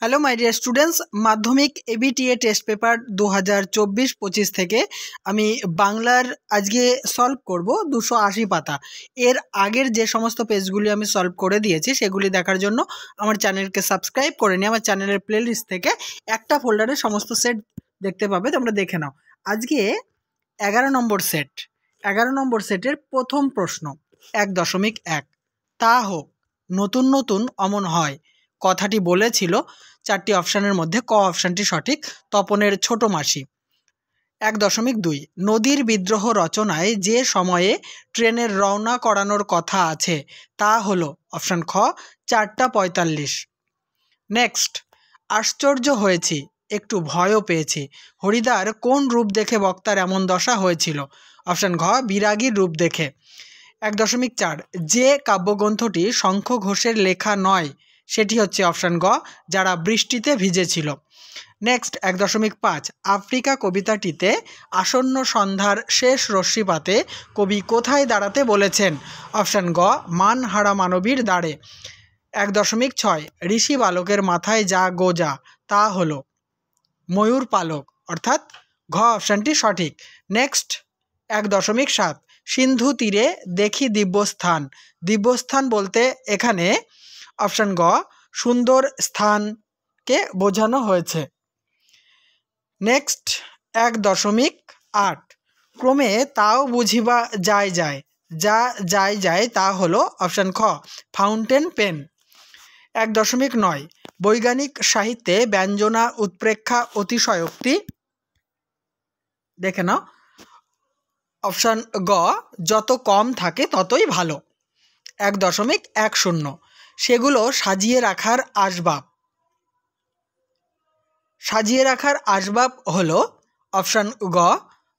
Hello my dear students, মাধ্যমিক ABTA test paper 2024-25 থেকে আমি বাংলার আজকে সলভ করব 280 পাতা। এর আগের যে সমস্ত পেজগুলি আমি সলভ করে দিয়েছি সেগুলি দেখার জন্য আমার চ্যানেলকে সাবস্ক্রাইব করে নিয়ে আমার চ্যানেলের প্লেলিস্ট থেকে একটা ফোল্ডারে সমস্ত সেট দেখতে পাবে, তোমরা দেখে নাও। আজকে 11 নম্বর সেট, 11 নম্বর সেটের প্রথম প্রশ্ন 1.1 তা হোক নতুন নতুন অমন হয় কথাটি বলেছিল। 4টি অপশানের মধ্যে ক অপশানটি সঠিক, তপনের ছোট মাসি। 1.2 নদীর বিদ্রোহ রচনায় যে সময়ে ট্রেনের রওনা করানোর কথা আছে তা হলো অপশান খ 4:45। নেক্সট, আশ্চর্য হয়েছি, একটু ভয়ও পেয়েছি, হরিদার কোন রূপ দেখে বক্তার এমন দশা হয়েছিল? অপশান ঘ বিরাগীর রূপ দেখে। 1.4 যে কাব্যগ্রন্থটি শঙ্খ ঘোষের লেখা নয় সেটি হচ্ছে অপশান গ যারা বৃষ্টিতে ভিজেছিল। নেক্সট 1.5 আফ্রিকা কবিতাটিতে আসন্ন সন্ধ্যার শেষ রশ্মিপাতে কবি কোথায় দাঁড়াতে বলেছেন? অপশান গ মানহারা মানবীর দ্বারে। 1.6 ঋষি বালকের মাথায় যা গোজা তা হলো ময়ূর পালক, অর্থাৎ ঘ অপশানটি সঠিক। নেক্সট 1.7 সিন্ধু তীরে দেখি দিব্যস্থান। দিব্যস্থান বলতে এখানে অপশান গ সুন্দর স্থানকে বোঝানো হয়েছে। নেক্সট 1.8 ক্রমে তাও বুঝিবা যায় যায়, যা যায় যায় তা হলো অপশান খ ফাউন্টেন পেন। 1.9 বৈজ্ঞানিক সাহিত্যে ব্যঞ্জনা উৎপ্রেক্ষা অতিশয়োক্তি, দেখে নাও অপশান গ যত কম থাকে ততই ভালো। 1.10 সেগুলো সাজিয়ে রাখার আসবাব। সাজিয়ে রাখার আসবাব হলো অপশান গ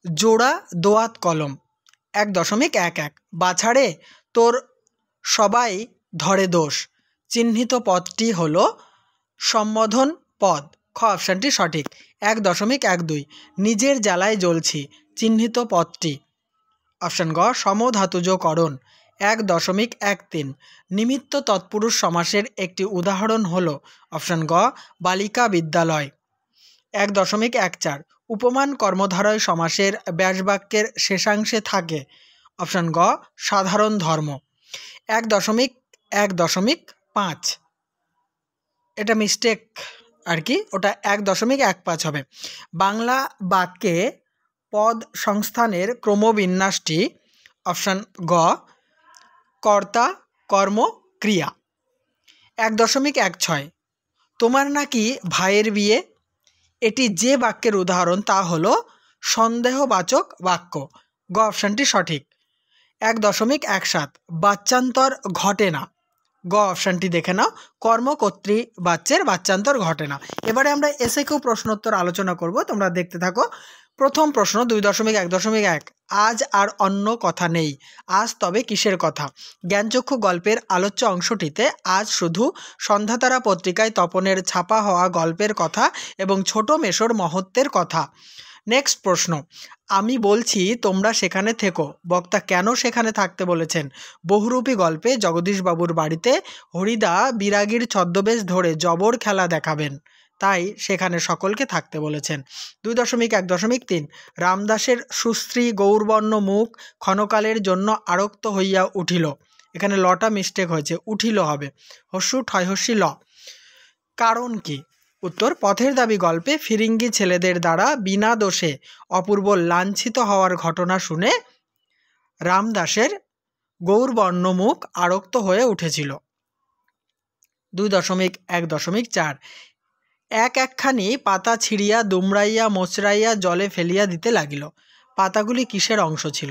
জোড়া দোয়াত কলম। 1.11 বাছাড়ে তোর সবাই ধরে দোষ, চিহ্নিত পদটি হলো সম্বোধন পদ, খ অপশানটি সঠিক। 1.12 নিজের জ্বালায় জ্বলছি, চিহ্নিত পদটি অপশান গ সমধাতুজকরণ। 1.13 নিমিত্ত তৎপুরুষ সমাসের একটি উদাহরণ হলো অপশান গ বালিকা বিদ্যালয়। 1.14 উপমান কর্মধারয় সমাসের ব্যাসবাক্যের শেষাংশে থাকে অপশান গ সাধারণ ধর্ম। 1.15 এটা মিস্টেক আর কি, ওটা 1.15 হবে। বাংলা বাক্যে পদ সংস্থানের ক্রমবিন্যাসটি অপশান গ কর্তা কর্ম ক্রিয়া। 1.16 তোমার নাকি ভাইয়ের বিয়ে, এটি যে বাক্যের উদাহরণ তা হলো সন্দেহবাচক বাক্য, গ অপশানটি সঠিক। 1.17 বাচ্চান্তর ঘটে না, গ অপশানটি দেখে নাও কর্মকর্ত্রী বাচ্চের বাচ্চান্তর ঘটে না। এবারে আমরা এসএকিউ প্রশ্নোত্তর আলোচনা করব, তোমরা দেখতে থাকো। প্রথম প্রশ্ন 2.1 আজ আর অন্য কথা নেই, আজ তবে কিসের কথা? জ্ঞানচক্ষু গল্পের আলোচ্য অংশটিতে আজ শুধু সন্ধ্যাতারা পত্রিকায় তপনের ছাপা হওয়া গল্পের কথা এবং ছোট মেশোর মহত্বের কথা। নেক্সট প্রশ্ন আমি বলছি তোমরা সেখানে থেকো, বক্তা কেন সেখানে থাকতে বলেছেন? বহুরূপী গল্পে জগদীশবাবুর বাড়িতে হরিদা বিরাগীর ছদ্মবেশ ধরে জবর খেলা দেখাবেন, তাই সেখানে সকলকে থাকতে বলেছেন। 2.1.3 রামদাসের সুশ্রী গৌরবর্ণ মুখ ক্ষণকালের জন্য আরক্ত হইয়া উঠিল, এখানে লটা মিস্টেক হয়েছে, উঠিল হবে, হস্যু ঠয়হস্যি ল। কারণ কি? উত্তর পথের দাবি গল্পে ফিরিঙ্গি ছেলেদের দ্বারা বিনা দোষে অপূর্ব লাঞ্ছিত হওয়ার ঘটনা শুনে রামদাসের গৌরবর্ণ মুখ আরক্ত হয়ে উঠেছিল। 2.1.4 একখানি পাতা ছিঁড়িয়া দুমড়াইয়া মোচড়াইয়া জলে ফেলিয়া দিতে লাগিল, পাতাগুলি কিসের অংশ ছিল?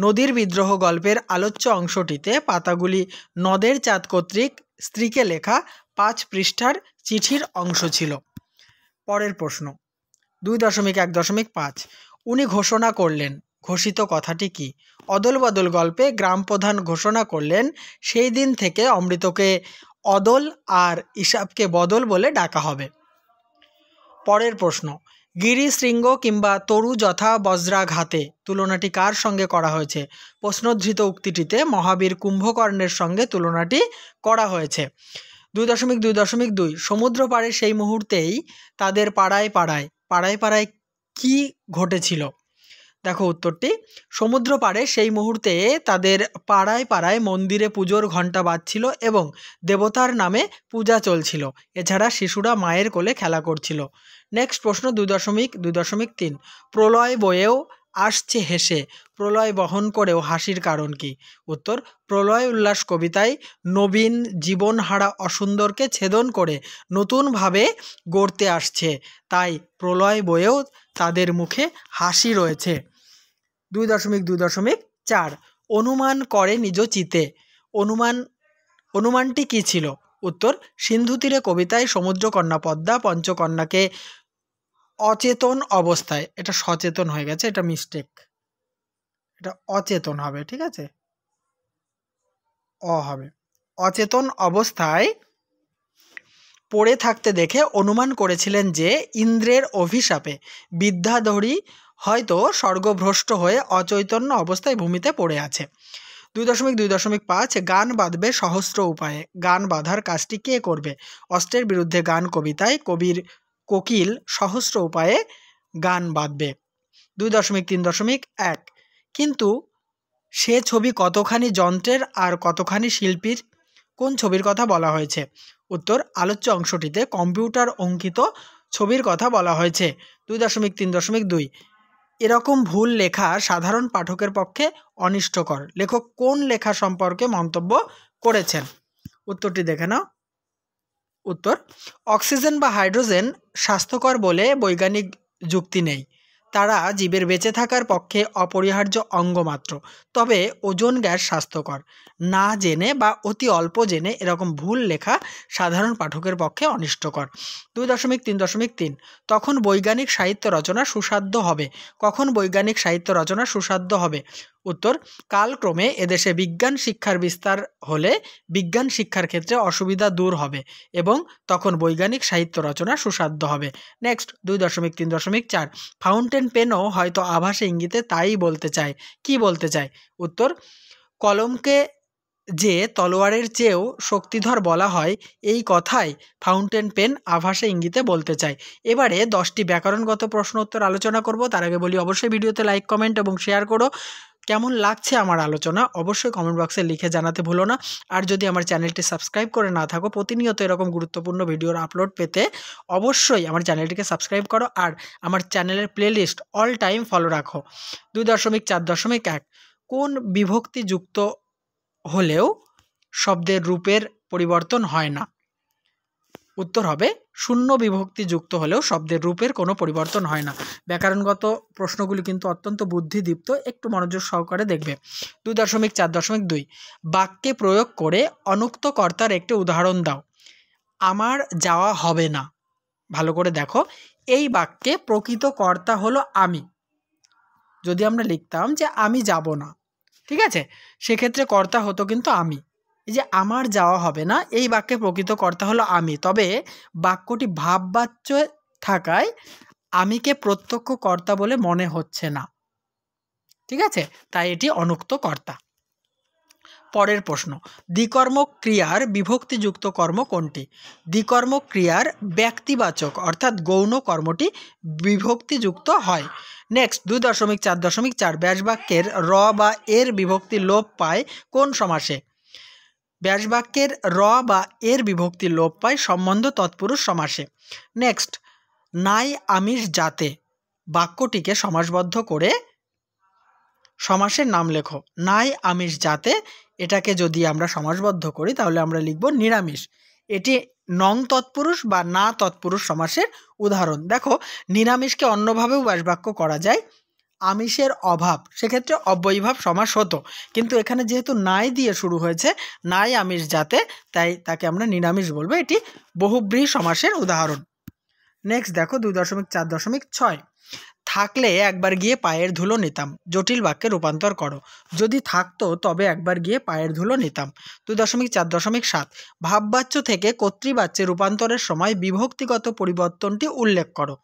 নদীর বিদ্রোহ গল্পের আলোচ্য অংশটিতে পাতাগুলি নদের চাঁদ কর্তৃক স্ত্রীকে লেখা 5 পৃষ্ঠার চিঠির অংশ ছিল। পরের প্রশ্ন 2.1.5 উনি ঘোষণা করলেন, ঘোষিত কথাটি কি? অদল বদল গল্পে গ্রাম প্রধান ঘোষণা করলেন সেই দিন থেকে অমৃতকে অদল আর ইসাবকে বদল বলে ডাকা হবে। পরের প্রশ্ন গিরি শৃঙ্গ কিংবা তরু যথা বজ্রাঘাতে তুলনাটি কার সঙ্গে করা হয়েছে? প্রশ্নোদ্ধৃত উক্তিটিতে মহাবীর কুম্ভকর্ণের সঙ্গে তুলনাটি করা হয়েছে। 2.2.2 সমুদ্র পাড়ে সেই মুহূর্তেই তাদের পাড়ায় পাড়ায় পাড়ায় পাড়ায় কি ঘটেছিল? দেখো উত্তরটি, সমুদ্র পাড়ে সেই মুহূর্তে তাদের পাড়ায় পাড়ায় মন্দিরে পুজোর ঘণ্টা বাজছিল এবং দেবতার নামে পূজা চলছিল। এছাড়া শিশুরা মায়ের কোলে খেলা করছিল। নেক্সট প্রশ্ন 2.2.3 প্রলয় বয়েও আসছে হেসে, প্রলয় বহন করেও হাসির কারণ কি? উত্তর, প্রলয় উল্লাস কবিতায় নবীন জীবনহারা অসুন্দরকে ছেদন করে নতুনভাবে গড়তে আসছে, তাই প্রলয় বয়েও তাদের মুখে হাসি রয়েছে। 2.2.4 অনুমান করে নিজ চিতে, অনুমানটি কী ছিল? উত্তর, সিন্ধু তীরে কবিতায় সমুদ্রকন্যা পদ্মা পঞ্চকন্যাকে অচেতন অবস্থায়, এটা সচেতন হয়ে গেছে, এটা মিস্টেক, এটা অচেতন হবে, ঠিক আছে, হবে, অচেতন অবস্থায় পড়ে থাকতে দেখে অনুমান করেছিলেন যে ইন্দ্রের অভিশাপে বিদ্যাধরী হয়তো স্বর্গভ্রষ্ট হয়ে অচৈতন্য অবস্থায় ভূমিতে পড়ে আছে। 2.2.5 গান বাঁধবে সহস্র উপায়ে, গান বাঁধার কাজটি কে করবে? অস্ত্রের বিরুদ্ধে গান কবিতায় কোকিল সহস্র উপায়ে গান বাঁধবে। 2.3.1 কিন্তু সে ছবি কতখানি যন্ত্রের আর কতখানি শিল্পীর? কোন ছবির কথা বলা হয়েছে? উত্তর, আলোচ্য অংশটিতে কম্পিউটার অঙ্কিত ছবির কথা বলা হয়েছে। 2.3.2 এরকম ভুল লেখা সাধারণ পাঠকের পক্ষে অনিষ্টকর, লেখক কোন লেখা সম্পর্কে মন্তব্য করেছেন? উত্তরটি দেখে নাও। উত্তর, অক্সিজেন বা হাইড্রোজেন স্বাস্থ্যকর বলে বৈজ্ঞানিক যুক্তি নেই, তারা জীবের বেঁচে থাকার পক্ষে অপরিহার্য অঙ্গ মাত্র, তবে ওজোন গ্যাস স্বাস্থ্যকর। না জেনে বা অতি অল্প জেনে এরকম ভুল লেখা সাধারণ পাঠকের পক্ষে অনিষ্টকর। 2.3.3 তখন বৈজ্ঞানিক সাহিত্য রচনা সুসাধ্য হবে, কখন বৈজ্ঞানিক সাহিত্য রচনা সুসাধ্য হবে? উত্তর, কালক্রমে এদেশে বিজ্ঞান শিক্ষার বিস্তার হলে বিজ্ঞান শিক্ষার ক্ষেত্রে অসুবিধা দূর হবে এবং তখন বৈজ্ঞানিক সাহিত্য রচনা সুসাধ্য হবে। নেক্সট 2.3.4 ফাউন্টেন পেনও হয়তো আভাসে ইঙ্গিতে তাই বলতে চায়। কি বলতে চায়? উত্তর, কলমকে যে তলোয়ারের চেয়েও শক্তিধর বলা হয়, এই কথাই ফাউন্টেন পেন আভাসে ইঙ্গিতে বলতে চায়। এবারে 10টি ব্যাকরণগত প্রশ্ন উত্তর আলোচনা করব। তার আগে বলি অবশ্যই ভিডিওতে লাইক, কমেন্ট এবং শেয়ার করো। কেমন লাগছে আমার আলোচনা অবশ্যই কমেন্ট বক্সে লিখে জানাতে ভুলো না। আর যদি আমার চ্যানেলটি সাবস্ক্রাইব করে না থাকো, প্রতিনিয়ত এরকম গুরুত্বপূর্ণ ভিডিওর আপলোড পেতে অবশ্যই আমার চ্যানেলটিকে সাবস্ক্রাইব করো আর আমার চ্যানেলের প্লেলিস্ট অল টাইম ফলো রাখো। 2.4.1 কোন বিভক্তি যুক্ত হলেও শব্দের রূপের পরিবর্তন হয় না? উত্তর হবে, শূন্য বিভক্তি যুক্ত হলেও শব্দের রূপের কোনো পরিবর্তন হয় না। ব্যাকরণগত প্রশ্নগুলি কিন্তু অত্যন্ত বুদ্ধিদীপ্ত, একটু মনোযোগ সহকারে দেখবে। 2.4.2 বাক্যে প্রয়োগ করে অনুক্ত কর্তার একটি উদাহরণ দাও। আমার যাওয়া হবে না। ভালো করে দেখো, এই বাক্যে প্রকৃত কর্তা হলো আমি। যদি আমরা লিখতাম যে আমি যাব না, ঠিক আছে, সেক্ষেত্রে কর্তা হতো কিন্তু আমি। এই যে আমার যাওয়া হবে না, এই বাক্যে প্রকৃত কর্তা হলো আমি, তবে বাক্যটি ভাববাচ্য থাকায় আমিকে প্রত্যক্ষ কর্তা বলে মনে হচ্ছে না, ঠিক আছে, তাই এটি অনুক্ত কর্তা। পরের প্রশ্ন, দ্বিকর্মক ক্রিয়ার বিভক্তিযুক্ত কর্ম কোনটি? দ্বিকর্মক ক্রিয়ার ব্যক্তিবাচক অর্থাৎ গৌণ কর্মটি বিভক্তিযুক্ত হয়। নেক্সট 2.4.4 ব্যাসবাক্যের র বা এর বিভক্তি লোপ পায় কোন সমাসে? ব্যাসবাক্যের র বা এর বিভক্তি লোপ পায় সম্বন্ধ তৎপুরুষ সমাসে। নেক্সট, নাই আমিষ জাতে বাক্যটিকে সমাসবদ্ধ করে সমাসের নাম লেখো। নাই আমিষ জাতে, এটাকে যদি আমরা সমাসবদ্ধ করি তাহলে আমরা লিখব নিরামিষ। এটি নং তৎপুরুষ বা না তৎপুরুষ সমাসের উদাহরণ। দেখো, নিরামিষকে অন্যভাবেও ব্যাসবাক্য করা যায়, আমিষের অভাব, সেক্ষেত্রে অব্যয়ীভাব সমাস হতো, কিন্তু এখানে যেহেতু নাই দিয়ে শুরু হয়েছে, নাই আমিষ জাতে, তাই তাকে আমরা নিরামিষ বলবো। এটি বহুব্রীহি সমাসের উদাহরণ। নেক্সট দেখো 2.4.6 থাকলে একবার গিয়ে পায়ের ধুলো নিতাম জটিল বাক্যে রূপান্তর করো। যদি থাকতো তবে একবার গিয়ে পায়ের ধুলো নিতাম। 2.4.7 ভাববাচ্য থেকে কর্তৃবাচ্যে রূপান্তরের সময় বিভক্তিগত পরিবর্তনটি উল্লেখ করো।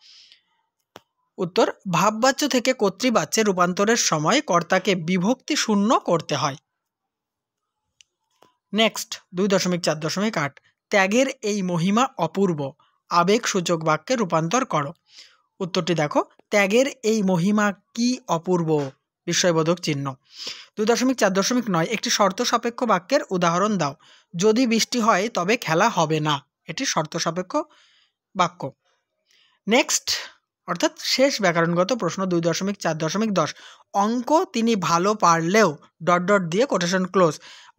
উত্তর, ভাববাচ্য থেকে কর্তৃবাচ্যে রূপান্তরের সময় কর্তাকে বিভক্তি শূন্য করতে হয়। নেক্সট 2.4.8 ত্যাগের এই মহিমা অপূর্ব, আবেগসূচক বাক্যে রূপান্তর করো। উত্তরটি দেখো, ত্যাগের এই মহিমা কি অপূর্ব, বিস্ময়বোধক চিহ্ন। 2.4.9 একটি শর্ত সাপেক্ষ বাক্যের উদাহরণ দাও। যদি বৃষ্টি হয় তবে খেলা হবে না, এটি শর্ত সাপেক্ষ বাক্য। নেক্সট অর্থাৎ শেষ ব্যাকরণগত প্রশ্ন 2.4.10 অঙ্ক তিনি ভালো পারলেও ... দিয়ে কোটেশন ক্লোজ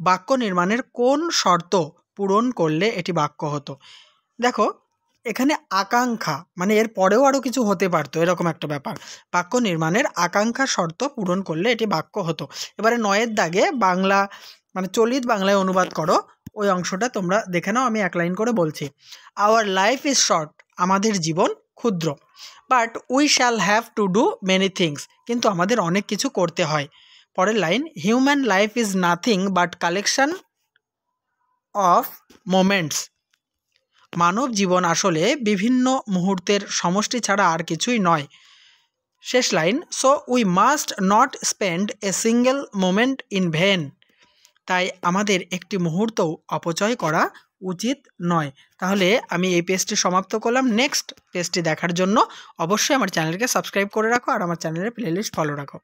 বাক্য নির্মাণের কোন শর্ত পূরণ করলে এটি বাক্য হতো। দেখো এখানে আকাঙ্ক্ষা মানে এর পরেও আরও কিছু হতে পারতো, এরকম একটা ব্যাপার। বাক্য নির্মাণের আকাঙ্ক্ষা শর্ত পূরণ করলে এটি বাক্য হতো। এবারে 9-এর দাগে বাংলা মানে চলিত বাংলায় অনুবাদ করো, ওই অংশটা তোমরা দেখে নাও, আমি এক লাইন করে বলছি। আওয়ার লাইফ ইজ শর্ট, আমাদের জীবন ক্ষুদ্র। But we shall have to do many things, কিন্তু আমাদের অনেক কিছু করতে হয়। পরের line, human life is nothing but collection of moments, মানব জীবন আসলে বিভিন্ন মুহূর্তের সমষ্টি ছাড়া আর কিছুই নয়। শেষ line, so we must not spend a single moment in vain, তাই আমাদের একটি মুহূর্তও অপচয় করা উচিত নয়। তাহলে আমি এই পেজটি সমাপ্ত করলাম। নেক্সট পেজটি দেখার জন্য অবশ্যই আমার চ্যানেলকে সাবস্ক্রাইব করে রাখো আর আমার চ্যানেলের প্লেলিস্ট ফলো রাখো।